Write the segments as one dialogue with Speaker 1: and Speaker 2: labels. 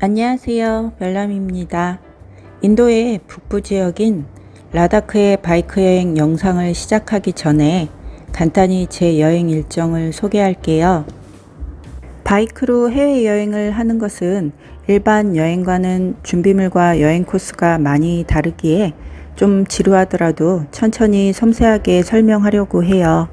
Speaker 1: 안녕하세요. 별남입니다. 인도의 북부 지역인 라다크의 바이크 여행 영상을 시작하기 전에 간단히 제 여행 일정을 소개할게요. 바이크로 해외여행을 하는 것은 일반 여행과는 준비물과 여행 코스가 많이 다르기에 좀 지루하더라도 천천히 섬세하게 설명하려고 해요.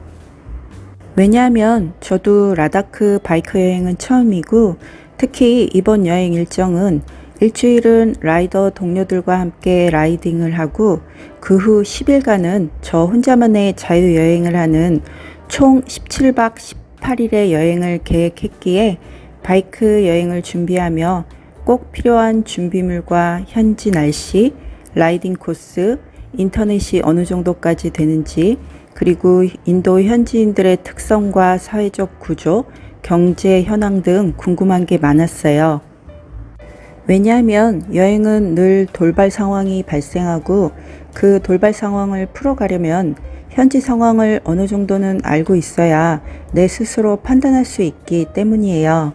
Speaker 1: 왜냐하면 저도 라다크 바이크 여행은 처음이고 특히 이번 여행 일정은 일주일은 라이더 동료들과 함께 라이딩을 하고 그 후 10일간은 저 혼자만의 자유여행을 하는 총 17박 18일의 여행을 계획했기에 바이크 여행을 준비하며 꼭 필요한 준비물과 현지 날씨, 라이딩 코스, 인터넷이 어느 정도까지 되는지, 그리고 인도 현지인들의 특성과 사회적 구조, 경제 현황 등 궁금한 게 많았어요. 왜냐하면 여행은 늘 돌발 상황이 발생하고 그 돌발 상황을 풀어가려면 현지 상황을 어느 정도는 알고 있어야 내 스스로 판단할 수 있기 때문이에요.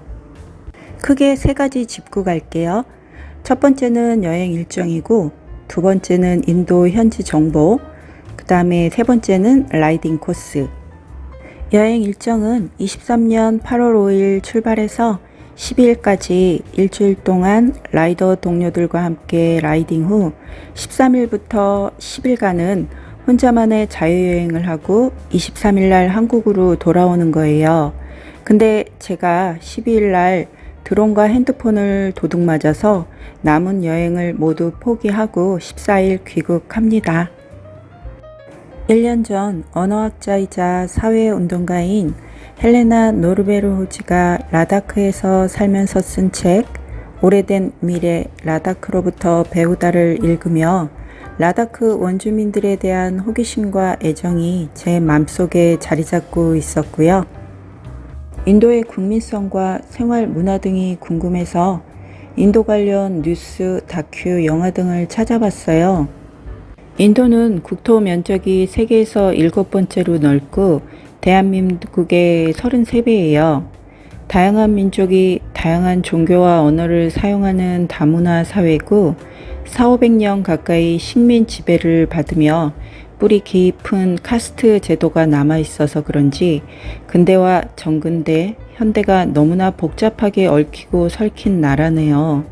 Speaker 1: 크게 세 가지 짚고 갈게요. 첫 번째는 여행 일정이고, 두 번째는 인도 현지 정보, 그 다음에 세 번째는 라이딩 코스. 여행 일정은 23년 8월 5일 출발해서 12일까지 일주일 동안 라이더 동료들과 함께 라이딩 후 13일부터 10일간은 혼자만의 자유여행을 하고 23일 날 한국으로 돌아오는 거예요. 근데 제가 12일 날 드론과 핸드폰을 도둑 맞아서 남은 여행을 모두 포기하고 14일 귀국합니다. 1년 전 언어학자이자 사회운동가인 헬레나 노르베르호지가 라다크에서 살면서 쓴 책 오래된 미래 라다크로부터 배우다를 읽으며 라다크 원주민들에 대한 호기심과 애정이 제 맘속에 자리 잡고 있었고요. 인도의 국민성과 생활 문화 등이 궁금해서 인도 관련 뉴스, 다큐, 영화 등을 찾아봤어요. 인도는 국토 면적이 세계에서 7번째로 넓고 대한민국의 33배예요. 다양한 민족이 다양한 종교와 언어를 사용하는 다문화 사회고 4,500년 가까이 식민 지배를 받으며 뿌리 깊은 카스트 제도가 남아 있어서 그런지 근대와 정근대, 현대가 너무나 복잡하게 얽히고 설킨 나라네요.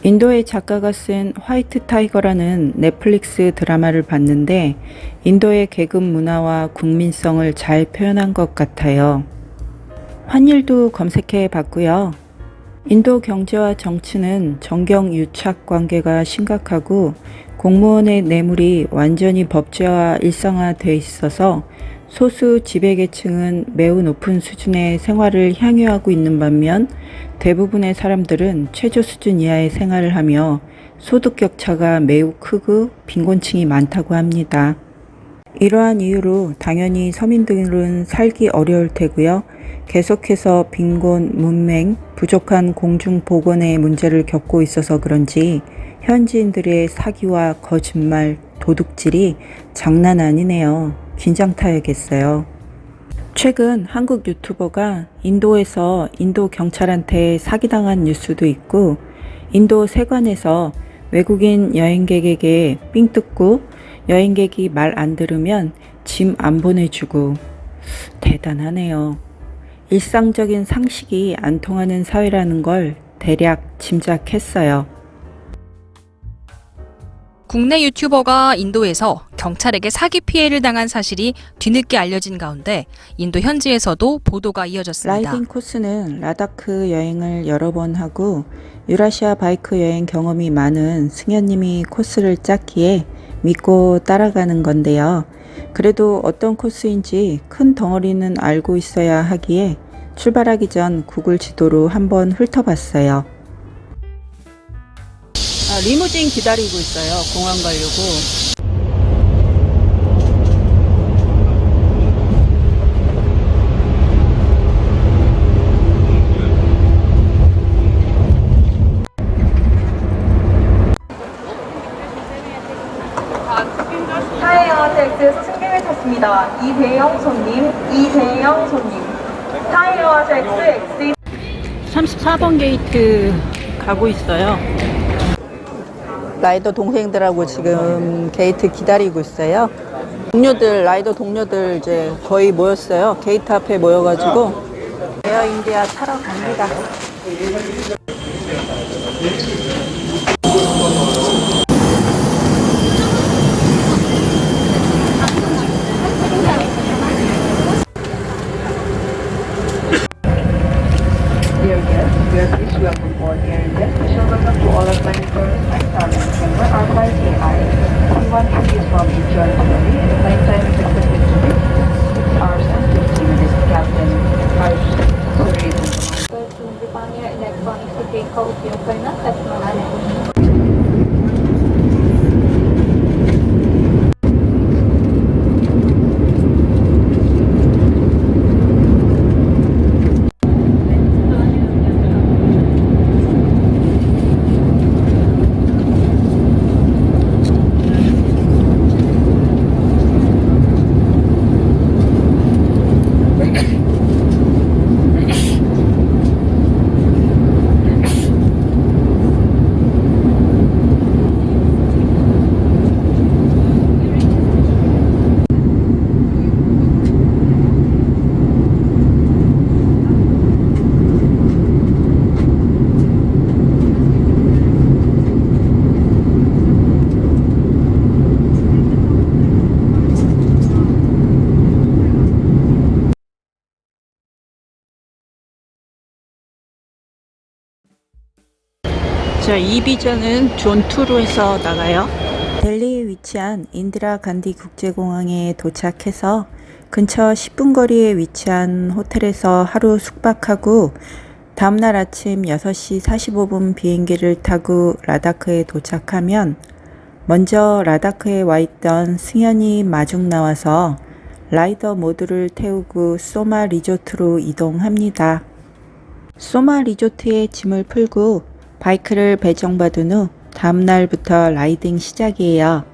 Speaker 1: 인도의 작가가 쓴 화이트 타이거라는 넷플릭스 드라마를 봤는데 인도의 계급 문화와 국민성을 잘 표현한 것 같아요. 환율도 검색해 봤고요. 인도 경제와 정치는 정경유착 관계가 심각하고 공무원의 뇌물이 완전히 법제화 일상화돼 있어서 소수 지배계층은 매우 높은 수준의 생활을 향유하고 있는 반면 대부분의 사람들은 최저 수준 이하의 생활을 하며 소득 격차가 매우 크고 빈곤층이 많다고 합니다. 이러한 이유로 당연히 서민들은 살기 어려울 테고요. 계속해서 빈곤, 문맹, 부족한 공중보건의 문제를 겪고 있어서 그런지 현지인들의 사기와 거짓말, 도둑질이 장난 아니네요. 긴장 타야겠어요. 최근 한국 유튜버가 인도에서 인도 경찰한테 사기당한 뉴스도 있고 인도 세관에서 외국인 여행객에게 삥 뜯고 여행객이 말 안 들으면 짐 안 보내주고 대단하네요. 일상적인 상식이 안 통하는 사회라는 걸 대략 짐작했어요.
Speaker 2: 국내 유튜버가 인도에서 경찰에게 사기 피해를 당한 사실이 뒤늦게 알려진 가운데 인도 현지에서도 보도가 이어졌습니다.
Speaker 1: 라이딩 코스는 라다크 여행을 여러 번 하고 유라시아 바이크 여행 경험이 많은 승현님이 코스를 짰기에 믿고 따라가는 건데요. 그래도 어떤 코스인지 큰 덩어리는 알고 있어야 하기에 출발하기 전 구글 지도로 한번 훑어봤어요. 리무진 기다리고 있어요. 공항 가려고.
Speaker 3: 타이어텍스 승객을 찾습니다. 이대영 손님, 타이어텍스 엑스
Speaker 1: 34번 게이트 가고 있어요. 라이더 동생들하고 지금 게이트 기다리고 있어요. 라이더 동료들 이제 거의 모였어요. 게이트 앞에 모여가지고 에어 인디아 타러 갑니다.
Speaker 3: Dear guests, we are pleased to welcome all Air India. Special welcome to all our flight attendants and travelers. Remember, our flight AI. P1 is from Incheon to Delhi. The flight time is expected to be 6 hours and 50 minutes. Captain Harsh Surya. पानी इलेक्ट्रॉनिक्स के टेक का उपयोग करना कठिन है।
Speaker 1: 자, 이 비전은 존2로 해서 나가요. 델리에 위치한 인디라 간디 국제공항에 도착해서 근처 10분 거리에 위치한 호텔에서 하루 숙박하고 다음날 아침 6시 45분 비행기를 타고 라다크에 도착하면 먼저 라다크에 와 있던 승현이 마중 나와서 라이더 모두를 태우고 소마 리조트로 이동합니다. 소마 리조트에 짐을 풀고 바이크를 배정받은 후 다음날부터 라이딩 시작이에요.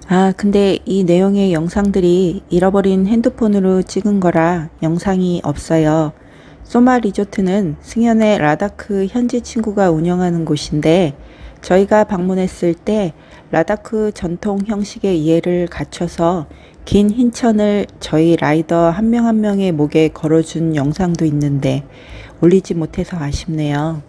Speaker 1: 아, 근데 이 내용의 영상들이 잃어버린 핸드폰으로 찍은 거라 영상이 없어요. 소마 리조트는 승현의 라다크 현지 친구가 운영하는 곳인데 저희가 방문했을 때 라다크 전통 형식의 이해를 갖춰서 긴 흰천을 저희 라이더 한 명 한 명의 목에 걸어준 영상도 있는데 올리지 못해서 아쉽네요.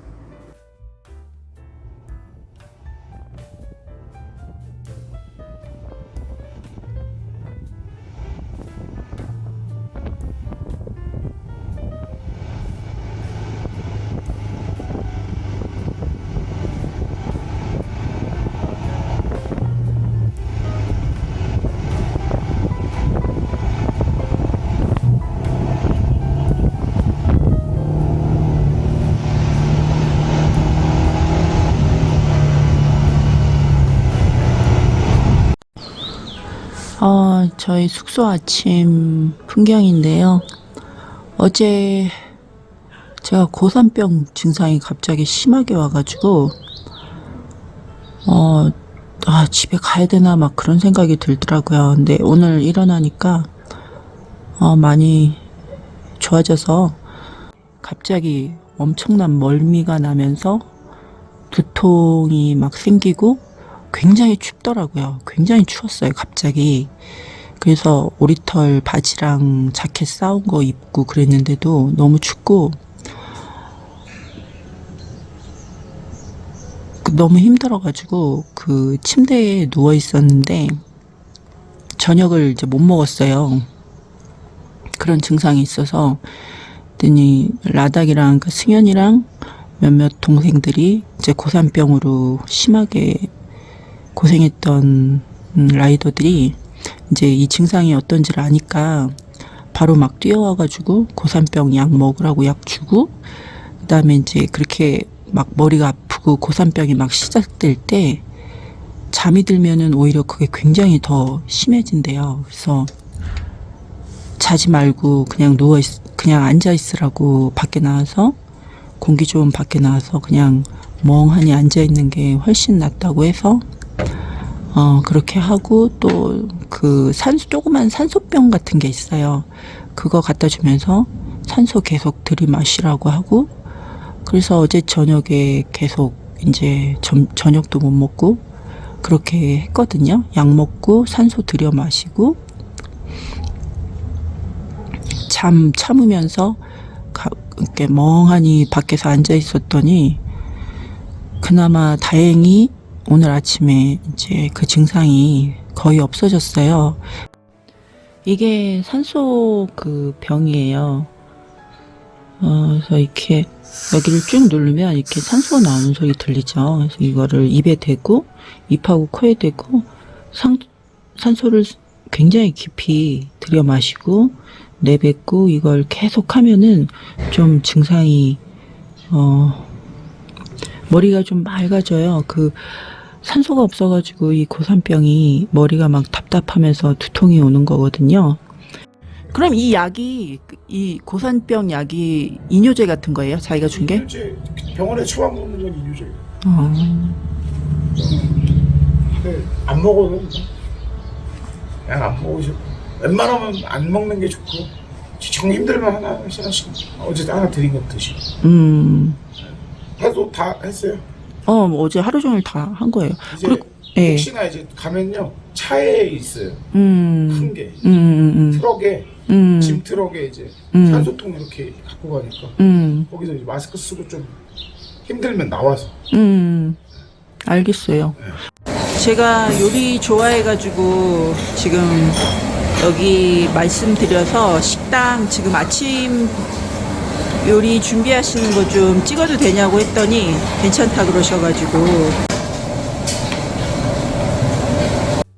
Speaker 1: 저희 숙소 아침 풍경인데요. 어제 제가 고산병 증상이 갑자기 심하게 와가지고 집에 가야 되나 막 그런 생각이 들더라고요. 근데 오늘 일어나니까 많이 좋아져서 갑자기 엄청난 멀미가 나면서 두통이 막 생기고 굉장히 춥더라고요. 굉장히 추웠어요, 갑자기. 그래서 오리털 바지랑 자켓 싸운 거 입고 그랬는데도 너무 춥고 너무 힘들어가지고 그 침대에 누워 있었는데 저녁을 이제 못 먹었어요. 그런 증상이 있어서 그랬더니 라닥이랑 그 승현이랑 몇몇 동생들이 이제 고산병으로 심하게 고생했던 라이더들이 이제 이 증상이 어떤지를 아니까 바로 막 뛰어와가지고 고산병 약 먹으라고 약 주고 그 다음에 이제 그렇게 막 머리가 아프고 고산병이 막 시작될 때 잠이 들면은 오히려 그게 굉장히 더 심해진대요. 그래서 자지 말고 그냥 앉아 있으라고 밖에 나와서 공기 좋은 밖에 나와서 그냥 멍하니 앉아 있는 게 훨씬 낫다고 해서 그렇게 하고 또 그 조그만 산소병 같은 게 있어요. 그거 갖다 주면서 산소 계속 들이마시라고 하고 그래서 어제 저녁에 계속 이제 저녁도 못 먹고 그렇게 했거든요. 약 먹고 산소 들여 마시고 참으면서 이렇게 멍하니 밖에서 앉아 있었더니 그나마 다행히 오늘 아침에 이제 그 증상이 거의 없어졌어요. 이게 산소 그 병이에요. 그래서 이렇게 여기를 쭉 누르면 이렇게 산소가 나오는 소리 들리죠. 그래서 이거를 입에 대고 입하고 코에 대고 산소를 굉장히 깊이 들여 마시고 내뱉고 이걸 계속 하면은 좀 증상이 머리가 좀 맑아져요. 그 산소가 없어가지고 이 고산병이 머리가 막 답답하면서 두통이 오는 거거든요. 그럼 이 약이 이 고산병 약이 이뇨제 같은 거예요? 자기가 준 게?
Speaker 4: 이뇨제, 병원에 처방 먹는 건 이뇨제예요. 근데 안 먹어도 그냥 안 먹으셔. 웬만하면 안 먹는 게 좋고 정 힘들면 하나씩 어제 하나 드린 거 드시고. 해도 다 했어요.
Speaker 1: 어제 하루 종일 다 한 거예요.
Speaker 4: 이제
Speaker 1: 그리고 예.
Speaker 4: 혹시나 이제 가면요 차에 있어요. 큰 게 트럭에 짐 트럭에 이제 산소통 이렇게 갖고 가니까 거기서 이제 마스크 쓰고 좀 힘들면 나와서.
Speaker 1: 알겠어요. 제가 요리 좋아해가지고 지금 여기 말씀드려서 식당 지금 아침 요리 준비하시는 거 좀 찍어도 되냐고 했더니 괜찮다 그러셔가지고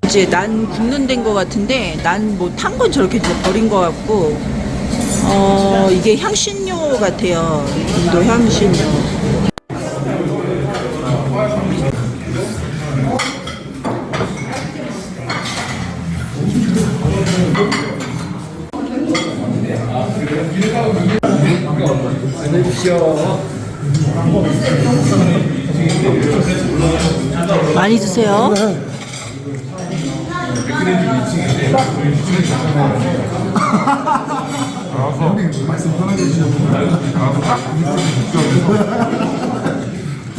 Speaker 1: 이제 난 굽는 데인 것 같은데 난 뭐 탄 건 저렇게 이제 버린 것 같고 이게 향신료 같아요. 인도 향신료. 많이 드세요.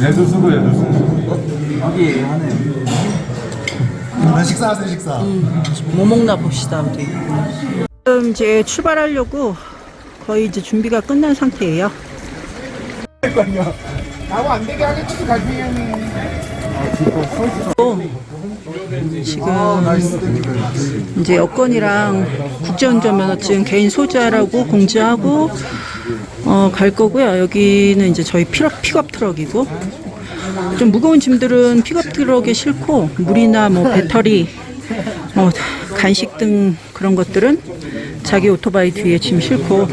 Speaker 5: 얘도 쓰고 얘도 쓰고 여기 하네요. 식사하세요 식사.
Speaker 1: 뭐 먹나 봅시다 우리. 지금 이제 출발하려고 거의 이제 준비가 끝난 상태예요.
Speaker 4: 나고 안 되게 하겠지 갈비형이.
Speaker 1: 지금 이제 여권이랑 국제운전면허증 개인 소지하라고 공지하고 갈 거고요. 여기는 이제 저희 픽업 트럭이고 좀 무거운 짐들은 픽업 트럭에 싣고 물이나 뭐 배터리 간식 등 그런 것들은 자기 오토바이 뒤에 짐 싣고.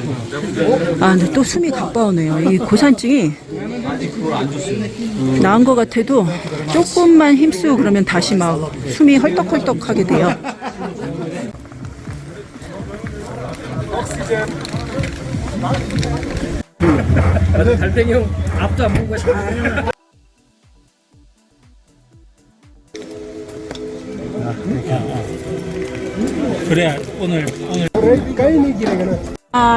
Speaker 1: 근데 또 숨이 가빠오네요. 이 고산증이 나은 것 같아도 조금만 힘쓰고 그러면 다시 막 숨이 헐떡헐떡 하게 돼요.
Speaker 6: 달팽이 형 앞도 안 보고 잘. 그래 오늘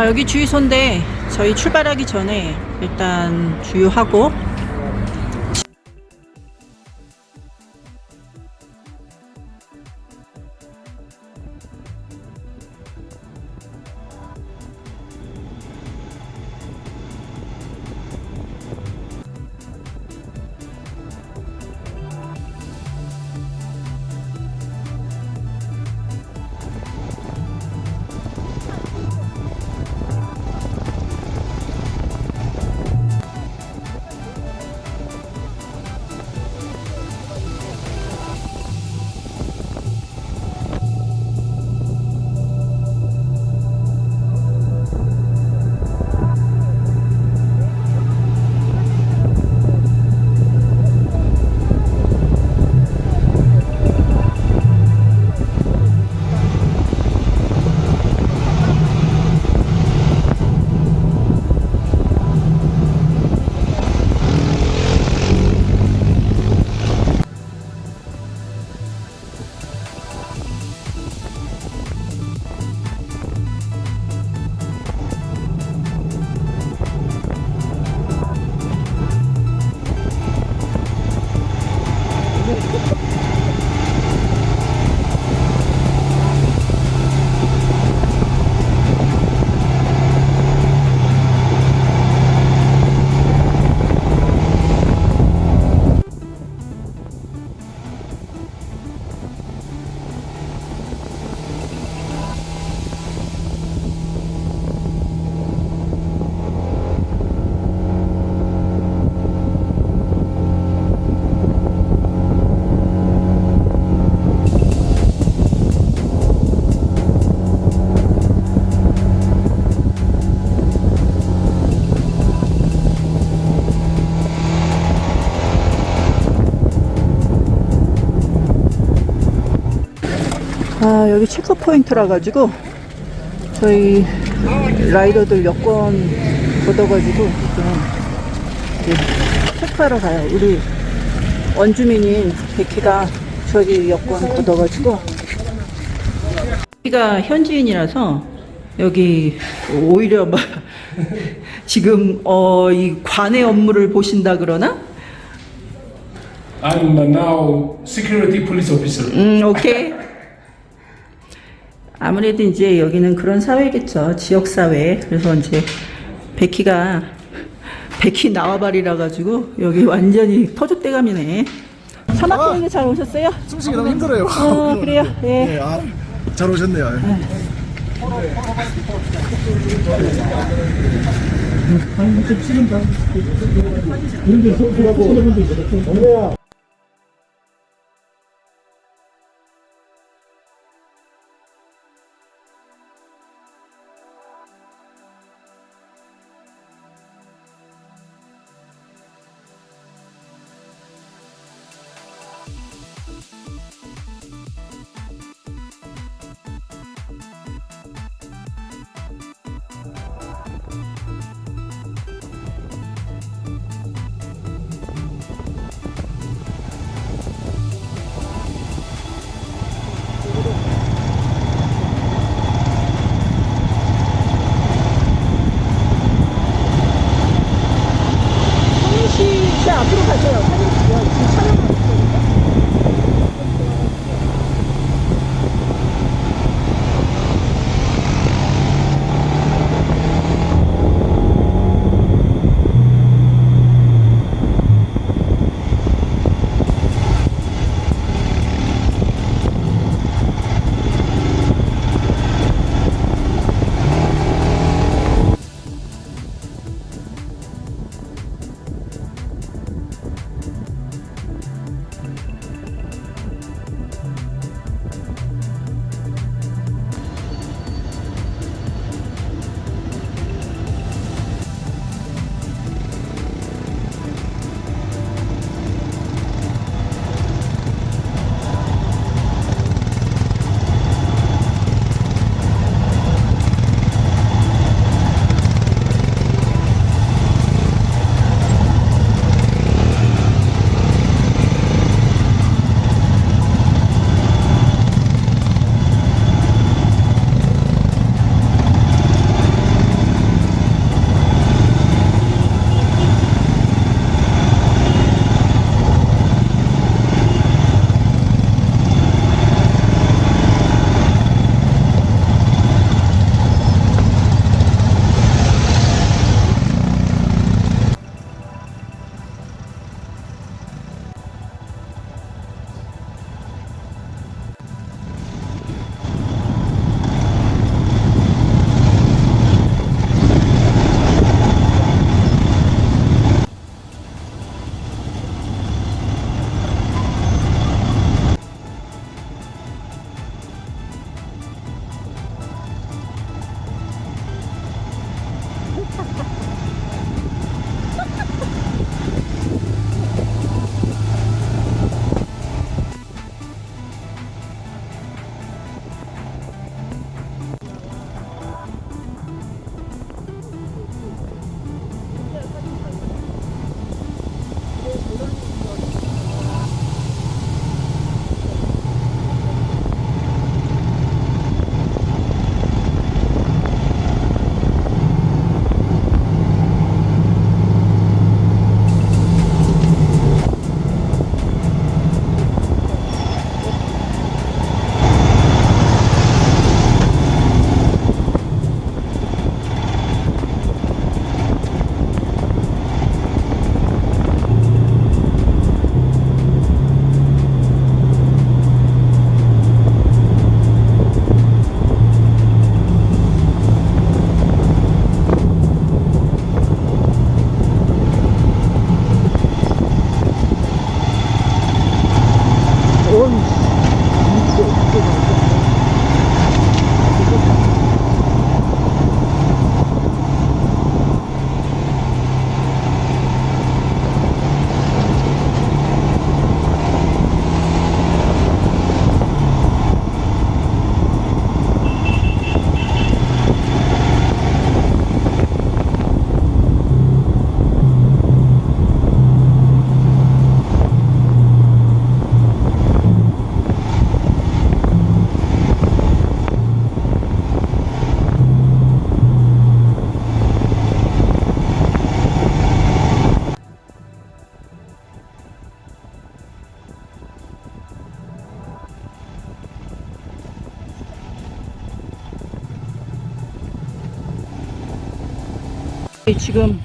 Speaker 1: 여기 주유소인데 저희 출발하기 전에 일단 주유하고 여기 체크 포인트라 가지고 저희 라이더들 여권 걷어가지고 지금 이제 체크하러 가요. 우리 원주민인 베키가 저기 여권 걷어가지고, 여기가 현지인이라서 여기 오히려 막 지금 이 관의 업무를 보신다 그러나?
Speaker 7: I'm now security police officer.
Speaker 1: 오케이. 아무래도 이제 여기는 그런 사회겠죠. 지역 사회. 그래서 이제 베키 나와버리라 가지고 여기 완전히 터줏대감이네. 사막여행에 잘 오셨어요?
Speaker 5: 숨쉬기 너무 힘들어요.
Speaker 1: 그래요. 예.
Speaker 5: 네, 잘 오셨네요.
Speaker 1: 지금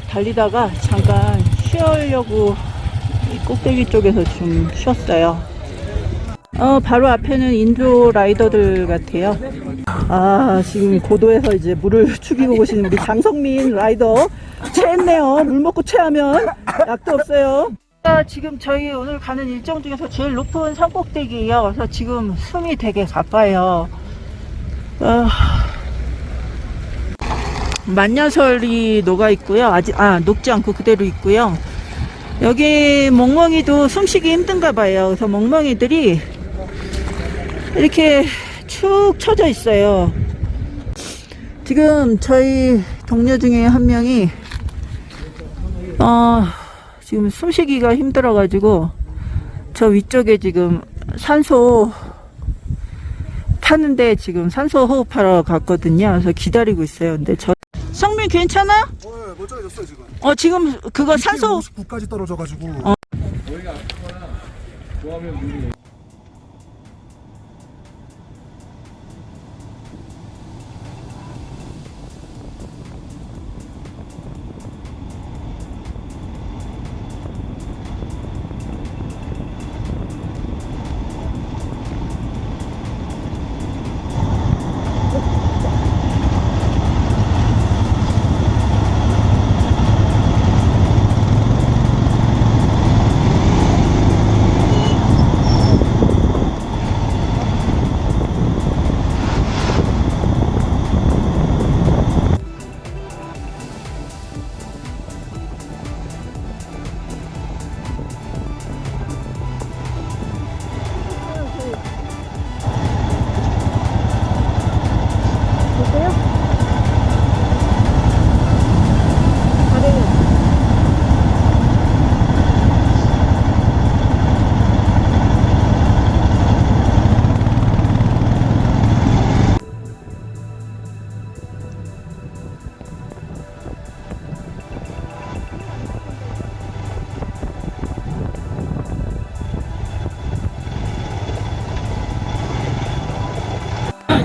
Speaker 1: 달리다가 잠깐 쉬려고 이 꼭대기 쪽에서 좀 쉬었어요. 바로 앞에는 인도 라이더들 같아요. 지금 고도에서 이제 물을 죽이고 오시는 우리 장성민 라이더 체했네요. 물 먹고 체하면 약도 없어요. 지금 저희 오늘 가는 일정 중에서 제일 높은 산 꼭대기예요. 그래서 지금 숨이 되게 가빠요. 만야설이 녹아 있고요. 아직 녹지 않고 그대로 있고요. 여기 멍멍이도 숨쉬기 힘든가 봐요. 그래서 멍멍이들이 이렇게 축 처져 있어요. 지금 저희 동료 중에 한 명이 지금 숨쉬기가 힘들어 가지고 저 위쪽에 지금 산소 타는데 지금 산소 호흡하러 갔거든요. 그래서 기다리고 있어요. 근데 성민 괜찮아?
Speaker 5: 네, 멀쩡해졌어요 지금.
Speaker 1: 지금 그거 산소
Speaker 5: 59까지 떨어져가지고.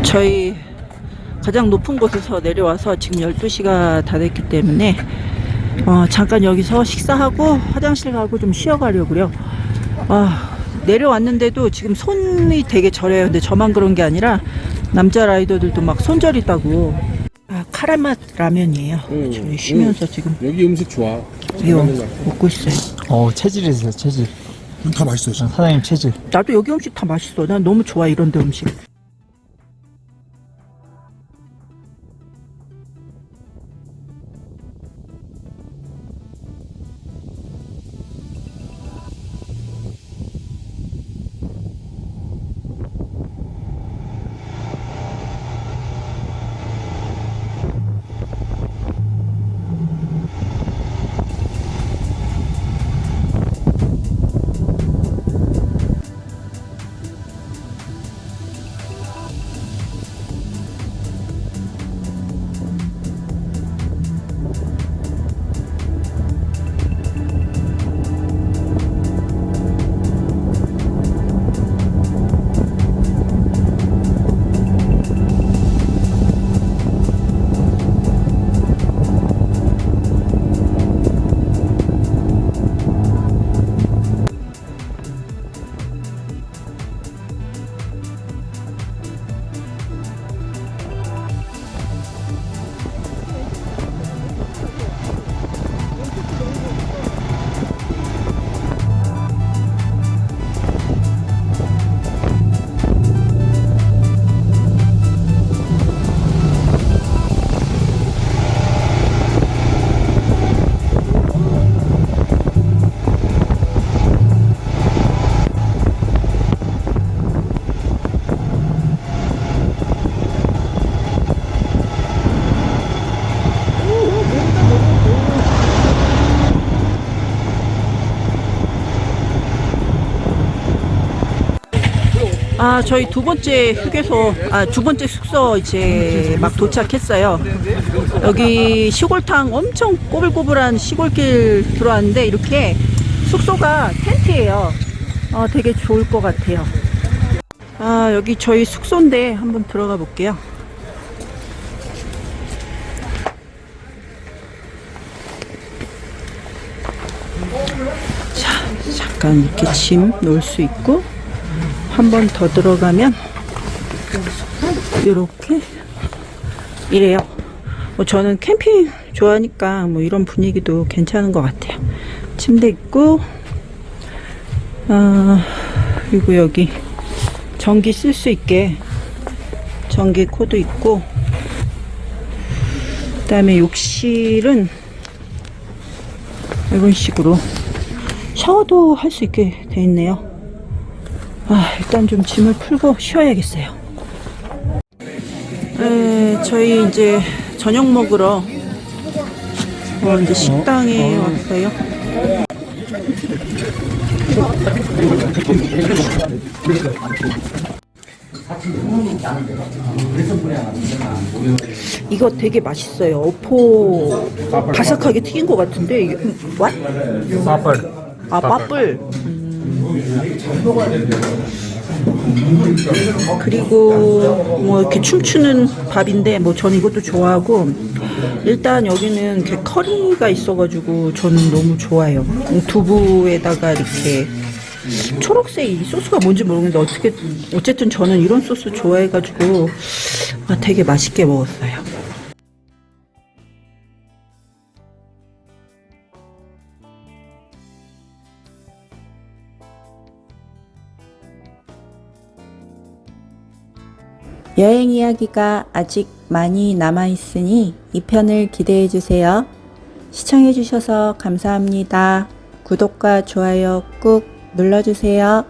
Speaker 1: 저희 가장 높은 곳에서 내려와서 지금 12시가 다 됐기 때문에 잠깐 여기서 식사하고 화장실 가고 좀 쉬어가려고요. 내려왔는데도 지금 손이 되게 저려요. 근데 저만 그런 게 아니라 남자 라이더들도 막 손저리다고. 카라맛 라면이에요. 저희 쉬면서 지금
Speaker 4: 여기 음식 좋아.
Speaker 1: 이거 먹고 있어요.
Speaker 5: 체질이 있어요 체질. 다 맛있어요 진짜. 사장님 체질.
Speaker 1: 나도 여기 음식 다 맛있어. 난 너무 좋아 이런 데 음식. 저희 두 번째 휴게소, 두 번째 숙소 이제 막 도착했어요. 여기 시골탕 엄청 꼬불꼬불한 시골길 들어왔는데 이렇게 숙소가 텐트예요. 되게 좋을 것 같아요. 여기 저희 숙소인데 한번 들어가 볼게요. 잠깐 이렇게 짐 놓을 수 있고, 한 번 더 들어가면 이렇게 이래요. 뭐 저는 캠핑 좋아하니까 뭐 이런 분위기도 괜찮은 것 같아요. 침대 있고, 그리고 여기 전기 쓸 수 있게 전기 코드 있고, 그 다음에 욕실은 이런 식으로 샤워도 할 수 있게 돼 있네요. 일단 좀 짐을 풀고 쉬어야겠어요. 저희 이제 저녁 먹으러 이제 식당에 왔어요. 이거 되게 맛있어요. 어포 바삭하게 튀긴 것 같은데 이게 what? 빠뿔. 빠뿔. 그리고 뭐 이렇게 춤추는 밥인데 뭐 저는 이것도 좋아하고, 일단 여기는 이렇게 커리가 있어가지고 저는 너무 좋아요. 두부에다가 이렇게 초록색 이 소스가 뭔지 모르겠는데 어쨌든 저는 이런 소스 좋아해가지고 되게 맛있게 먹었어요. 여행 이야기가 아직 많이 남아있으니 2편을 기대해주세요. 시청해주셔서 감사합니다. 구독과 좋아요 꾹 눌러주세요.